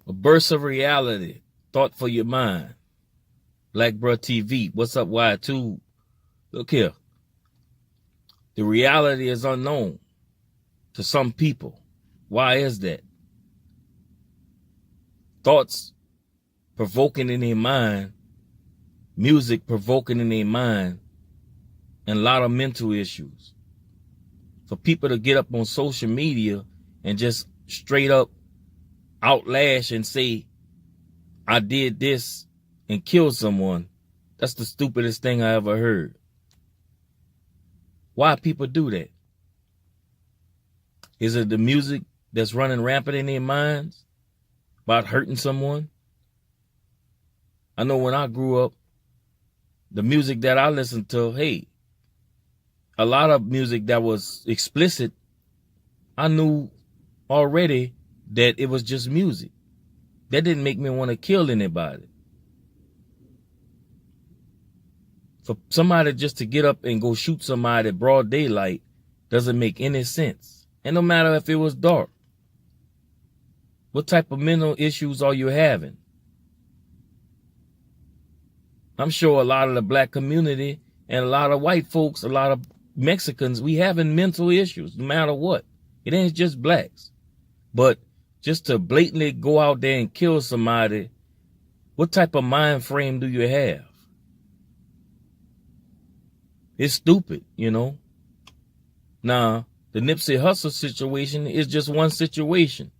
A burst of reality, thought for your mind. Black Bruh TV, what's up, Y2? Look here. The reality is unknown to some people. Why is that? Thoughts provoking in their mind, music provoking in their mind, and a lot of mental issues. For people to get up on social media and just straight up outlash and say, I did this and killed someone, that's the stupidest thing I ever heard. Why people do that? Is it the music that's running rampant in their minds about hurting someone? I know when I grew up, the music that I listened to, hey, a lot of music that was explicit, I knew already that it was just music. That didn't make me want to kill anybody. For somebody just to get up and go shoot somebody broad daylight doesn't make any sense. And no matter if it was dark. What type of mental issues are you having? I'm sure a lot of the black community and a lot of white folks, a lot of Mexicans, we having mental issues no matter what. It ain't just blacks. But just to blatantly go out there and kill somebody, what type of mind frame do you have? It's stupid, you know. Now, the Nipsey Hussle situation is just one situation.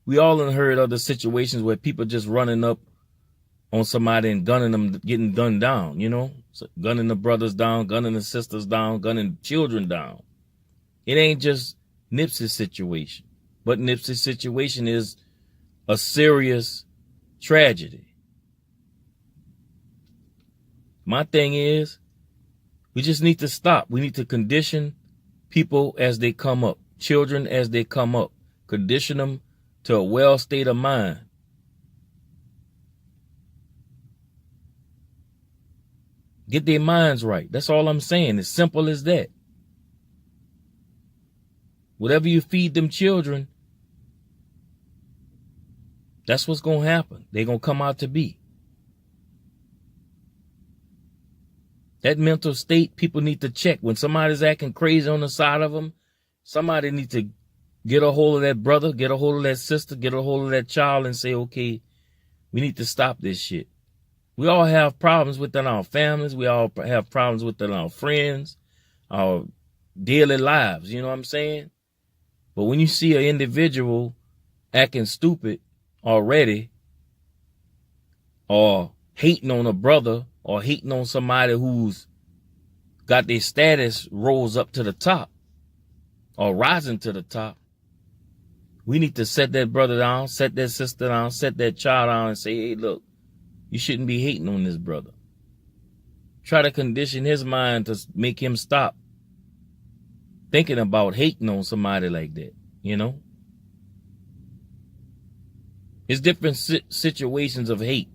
We all have heard other situations where people just running up on somebody and gunning them, getting gunned down, you know. So gunning the brothers down, gunning the sisters down, gunning children down. It ain't just Nipsey's situation. But Nipsey's situation is a serious tragedy. My thing is, we just need to stop. We need to condition people as they come up, children as they come up, condition them to a well state of mind. Get their minds right. That's all I'm saying. As simple as that. Whatever you feed them children, that's what's going to happen. They're going to come out to be. That mental state, people need to check. When somebody's acting crazy on the side of them, somebody needs to get a hold of that brother, get a hold of that sister, get a hold of that child and say, okay, we need to stop this shit. We all have problems within our families. We all have problems within our friends, our daily lives. You know what I'm saying? But when you see an individual acting stupid already, or hating on a brother, or hating on somebody who's got their status rose up to the top, or rising to the top, we need to set that brother down, set that sister down, set that child down and say, hey, look, you shouldn't be hating on this brother. Try to condition his mind to make him stop thinking about hating on somebody like that, you know? It's different situations of hate,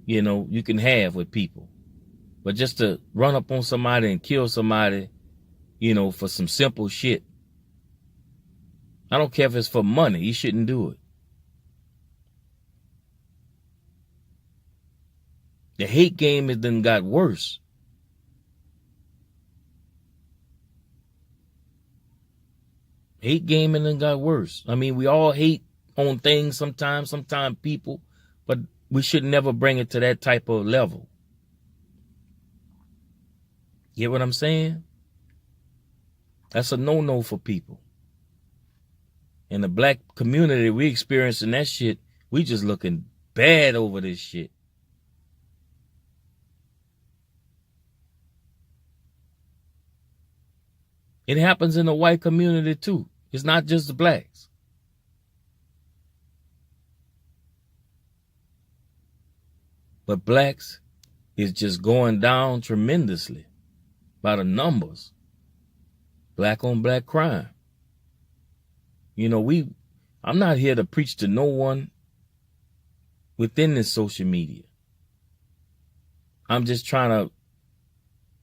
you know, you can have with people. But just to run up on somebody and kill somebody, you know, for some simple shit, I don't care if it's for money, you shouldn't do it. The hate game has then got worse. Hate game and then got worse. I mean, we all hate on things sometimes people, but we should never bring it to that type of level. Get what I'm saying? That's a no-no for people. In the black community, we experiencing that shit. We just looking bad over this shit. It happens in the white community too. It's not just the blacks. But blacks is just going down tremendously by the numbers. Black on black crime. You know, I'm not here to preach to no one within this social media. I'm just trying to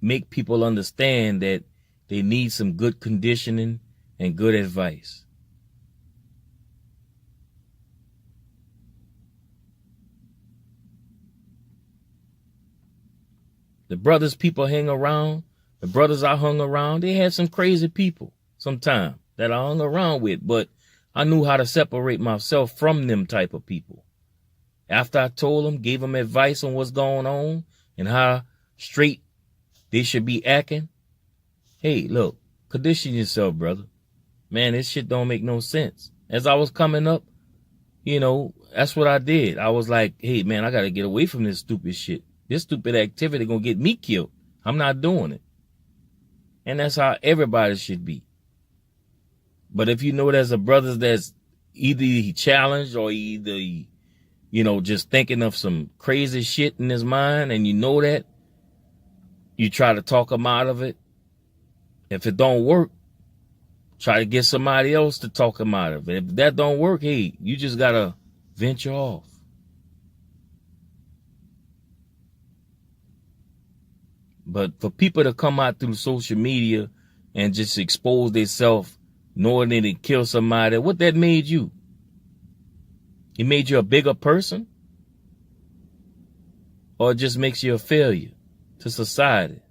make people understand that they need some good conditioning and good advice. The brothers people hang around, the brothers I hung around, they had some crazy people sometimes that I hung around with, but I knew how to separate myself from them type of people. After I told them, gave them advice on what's going on and how straight they should be acting. Hey, look, condition yourself, brother. Man, this shit don't make no sense. As I was coming up, that's what I did. I was like, hey, man, I got to get away from this stupid shit. This stupid activity going to get me killed. I'm not doing it. And that's how everybody should be. But if you know there's a brother that's either he challenged or either just thinking of some crazy shit in his mind, and you know that, you try to talk him out of it. If it don't work, try to get somebody else to talk him out of it. If that don't work, hey, you just got to venture off. But for people to come out through social media and just expose themselves, knowing they didn't kill somebody, what that made you? It made you a bigger person? Or it just makes you a failure to society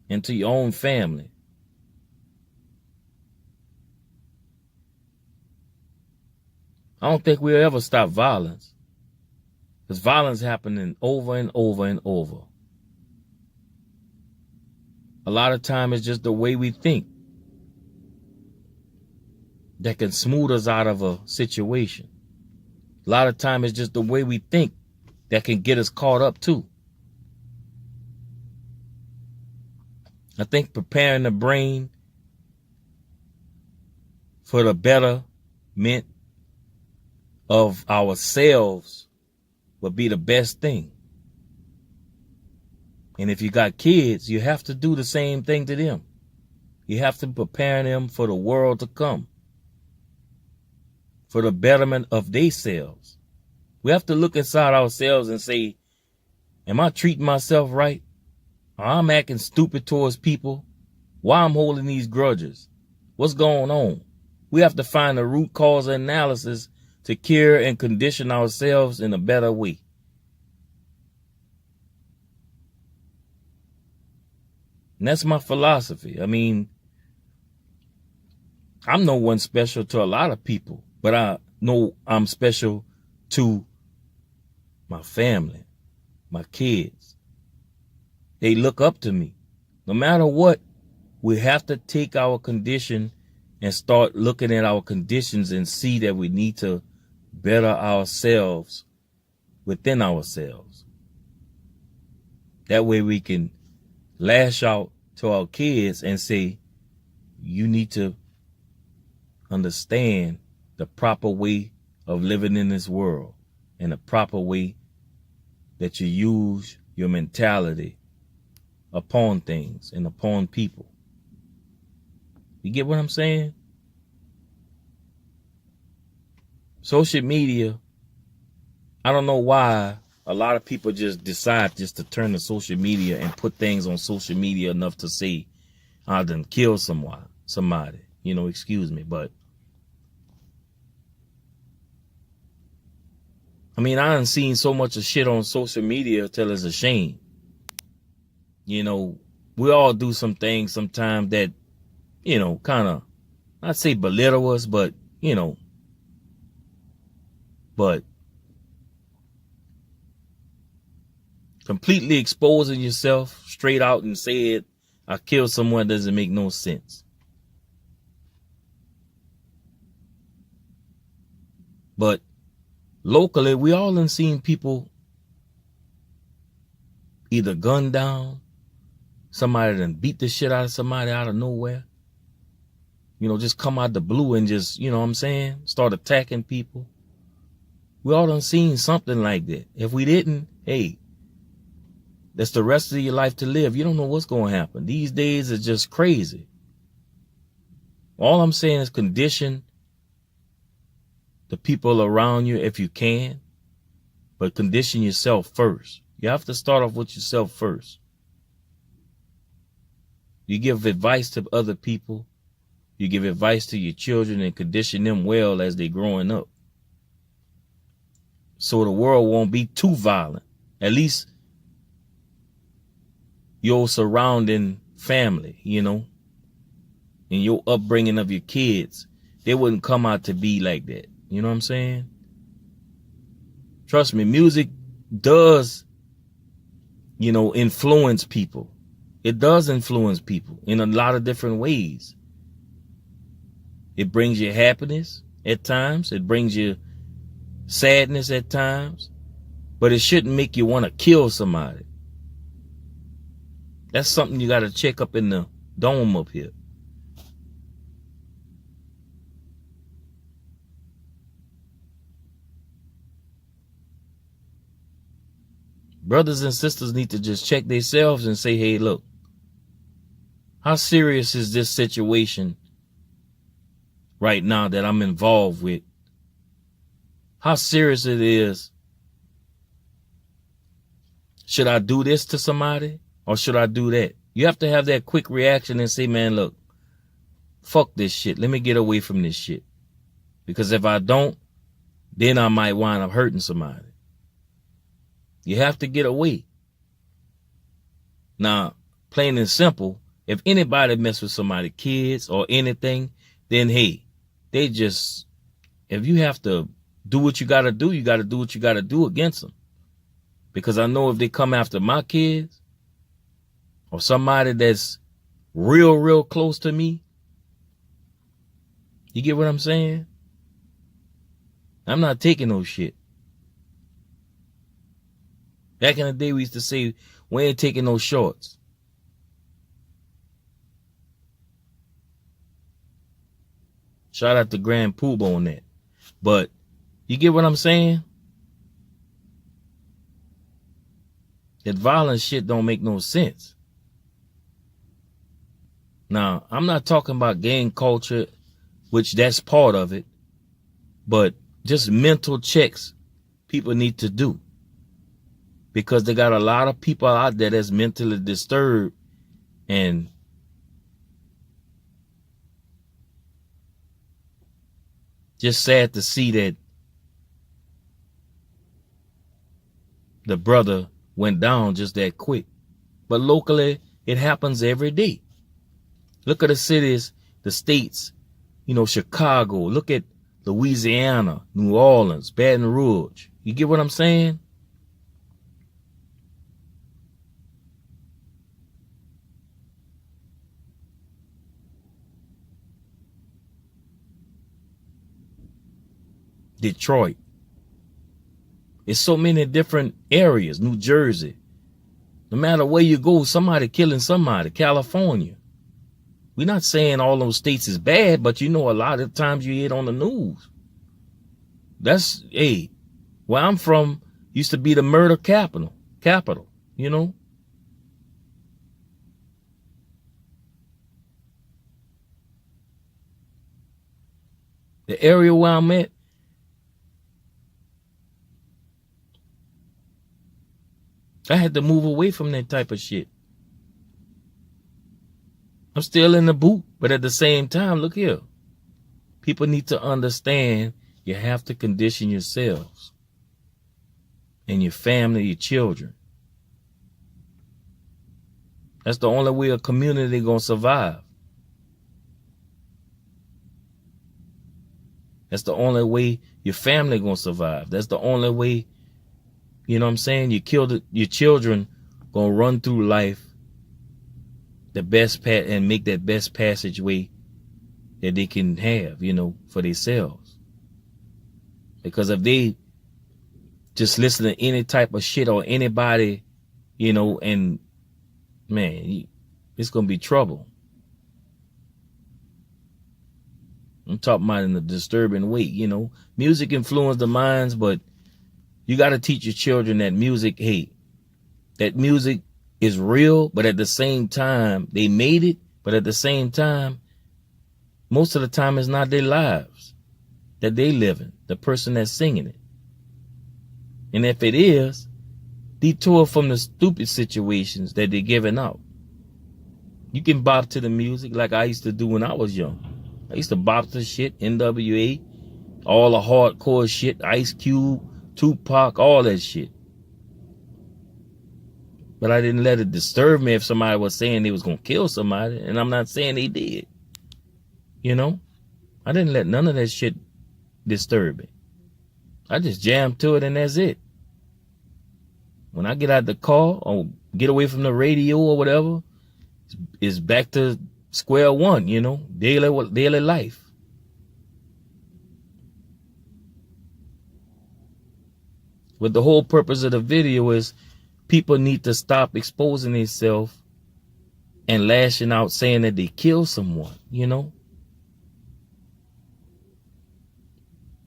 and to your own family? I don't think we'll ever stop violence. Because violence happening over and over and over. A lot of time it's just the way we think that can smooth us out of a situation. A lot of time it's just the way we think that can get us caught up too. I think preparing the brain for the betterment of ourselves would be the best thing. And if you got kids, you have to do the same thing to them. You have to prepare them for the world to come, for the betterment of themselves. We have to look inside ourselves and say, am I treating myself right? Or I'm acting stupid towards people? Why I'm holding these grudges? What's going on? We have to find the root cause analysis to cure and condition ourselves in a better way. And that's my philosophy. I mean, I'm no one special to a lot of people, but I know I'm special to my family, my kids. They look up to me. No matter what, we have to take our condition and start looking at our conditions and see that we need to better ourselves within ourselves. That way we can lash out to our kids and say, you need to understand the proper way of living in this world and the proper way that you use your mentality upon things and upon people. You get what I'm saying? Social media, I don't know why a lot of people just decide just to turn to social media and put things on social media enough to say, I done killed somebody, excuse me. But I mean, I done seen so much of shit on social media till it's a shame. We all do some things sometimes that, kind of, I'd say belittle us, but, but completely exposing yourself straight out and say it, I killed someone, doesn't make no sense. But locally, we all done seen people either gunned down, somebody done beat the shit out of somebody out of nowhere. Just come out the blue and just, start attacking people. We all done seen something like that. If we didn't, hey, that's the rest of your life to live. You don't know what's going to happen. These days is just crazy. All I'm saying is condition the people around you if you can, but condition yourself first. You have to start off with yourself first. You give advice to other people. You give advice to your children and condition them well as they're growing up. So the world won't be too violent. At least your surrounding family, you know, and your upbringing of your kids, they wouldn't come out to be like that. You know what I'm saying? Trust me, music does, you know, influence people. It does influence people in a lot of different ways. It brings you happiness at times. It brings you sadness at times. But it shouldn't make you want to kill somebody. That's something you got to check up in the dome up here. Brothers and sisters need to just check themselves and say, hey, look, how serious is this situation right now that I'm involved with? How serious it is? Should I do this to somebody or should I do that? You have to have that quick reaction and say, man, look, fuck this shit. Let me get away from this shit. Because if I don't, then I might wind up hurting somebody. You have to get away. Now, plain and simple, if anybody mess with somebody's kids or anything, then hey, they just, if you have to do what you got to do what you got to do against them. Because I know if they come after my kids or somebody that's real close to me, you get what I'm saying? I'm not taking no shit. Back in the day, we used to say, we ain't taking no shorts. Shout out to Grand Poobah on that. But you get what I'm saying? That violent shit don't make no sense. Now, I'm not talking about gang culture, which that's part of it, but just mental checks people need to do. Because they got a lot of people out there that's mentally disturbed and just sad to see that the brother went down just that quick. But locally, it happens every day. Look at the cities, the states, you know, Chicago. Look at Louisiana, New Orleans, Baton Rouge. You get what I'm saying? Detroit. It's so many different areas. New Jersey. No matter where you go, somebody killing somebody. California. We're not saying all those states is bad, but you know a lot of times you hear it on the news. That's, hey, where I'm from used to be the murder capital, you know. The area where I'm at, I had to move away from that type of shit. I'm still in the boot, but at the same time, look here. People need to understand you have to condition yourselves and your family, your children. That's the only way a community gonna survive. That's the only way your family gonna survive. That's the only way, you know what I'm saying, your children gonna run through life the best and make that best passageway that they can have, you know, for themselves. Because if they just listen to any type of shit or anybody, you know, and man, it's gonna be trouble. I'm talking about in a disturbing way, you know. Music influences the minds, but you got to teach your children that music, hey, that music is real, but at the same time, they made it, but at the same time, most of the time it's not their lives that they living, the person that's singing it. And if it is, detour from the stupid situations that they're giving out. You can bop to the music like I used to do when I was young. I used to bop to shit, NWA, all the hardcore shit, Ice Cube, Tupac, all that shit. But I didn't let it disturb me if somebody was saying they was going to kill somebody. And I'm not saying they did. You know? I didn't let none of that shit disturb me. I just jammed to it and that's it. When I get out the car or get away from the radio or whatever, it's back to square one, you know, daily life. But the whole purpose of the video is people need to stop exposing themselves and lashing out saying that they killed someone, you know.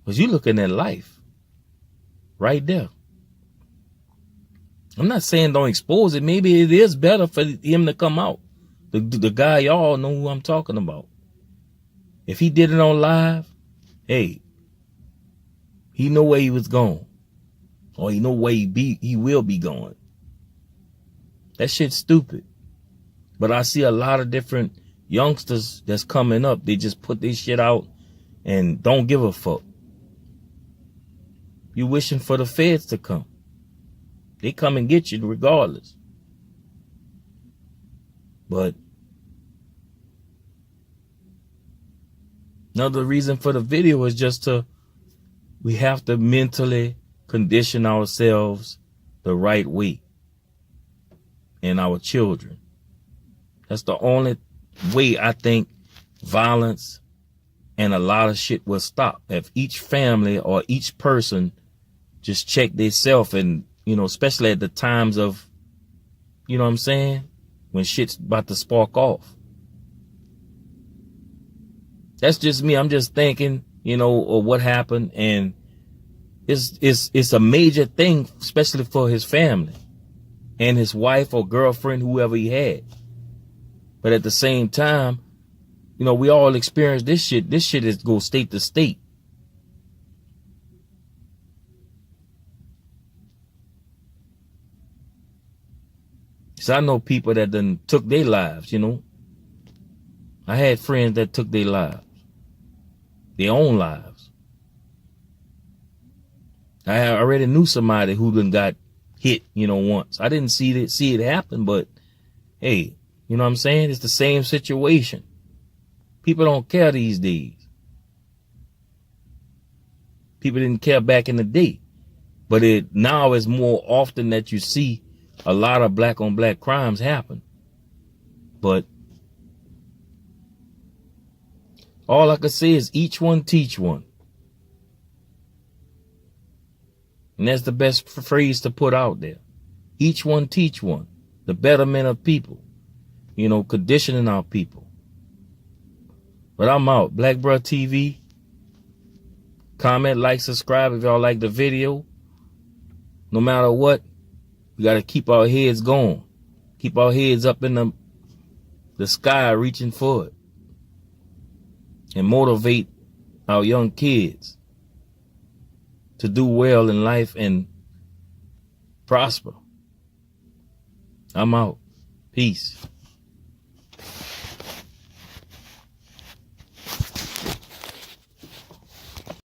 Because you're looking at life right there. I'm not saying don't expose it. Maybe it is better for him to come out. The guy, y'all know who I'm talking about. If he did it on live, hey, he know where he was going. Or he know where he will be going. That shit's stupid. But I see a lot of different youngsters that's coming up. They just put this shit out and don't give a fuck. You wishing for the feds to come. They come and get you regardless. But another reason for the video is just we have to mentally condition ourselves the right way and our children. That's the only way I think violence and a lot of shit will stop. If each family or each person just check themselves and, you know, especially at the times of, you know what I'm saying, when shit's about to spark off. That's just me. I'm just thinking, you know, of what happened, and it's a major thing, especially for his family and his wife or girlfriend, whoever he had. But at the same time, you know, we all experience this shit. This shit is go state to state. So I know people that done took their lives, you know. I had friends that took their lives. Their own lives. I already knew somebody who done got hit, you know, once. I didn't see it happen, but hey, you know what I'm saying? It's the same situation. People don't care these days. People didn't care back in the day. But now it's more often that you see a lot of black on black crimes happen. But all I can say is each one teach one. And that's the best phrase to put out there. Each one teach one. The betterment of people. You know, conditioning our people. But I'm out. Black Bruh TV. Comment, like, subscribe if y'all like the video. No matter what, we got to keep our heads going. Keep our heads up in the sky reaching for it. And motivate our young kids to do well in life and prosper. I'm out. Peace.